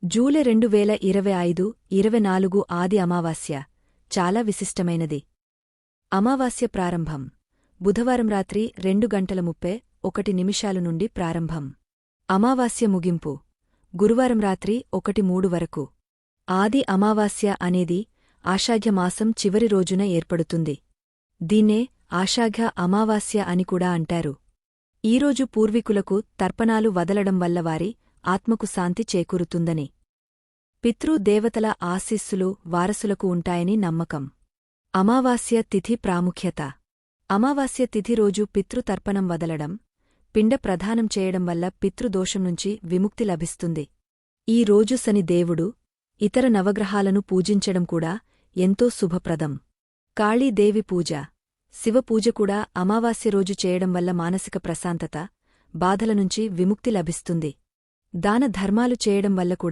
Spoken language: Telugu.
జూలై 2025 24 ఆది అమావాస్య చాలా విశిష్టమైనది. అమావాస్య ప్రారంభం బుధవారం రాత్రి 2:31 నుండి ప్రారంభం. అమావాస్య ముగింపు గురువారం రాత్రి 1:03 వరకు. ఆది అమావాస్య అనేది ఆషాఢ్య మాసం చివరి రోజున ఏర్పడుతుంది. దీన్నే ఆషాఢ అమావాస్య అని కూడా అంటారు. ఈరోజు పూర్వీకులకు తర్పణాలు వదలడం వల్ల వారి ఆత్మకు శాంతి చేకూరుతుందని, పితృదేవతల ఆశీస్సులు వారసులకు ఉంటాయని నమ్మకం. అమావాస్య తిథి ప్రాముఖ్యత. అమావాస్య తిథి రోజు పితృతర్పణం వదలడం, పిండ ప్రదానం చేయడం వల్ల పితృదోషం నుంచి విముక్తి లభిస్తుంది. ఈ రోజు శని దేవుడు, ఇతర నవగ్రహాలను పూజించడం కూడా ఎంతో శుభప్రదం. కాళీదేవి పూజ, శివపూజ కూడా అమావాస్య రోజు చేయడం వల్ల మానసిక ప్రశాంతత, బాధల నుంచి విముక్తి లభిస్తుంది. దాన ధర్మాలు చేయడం వల్ల కూడా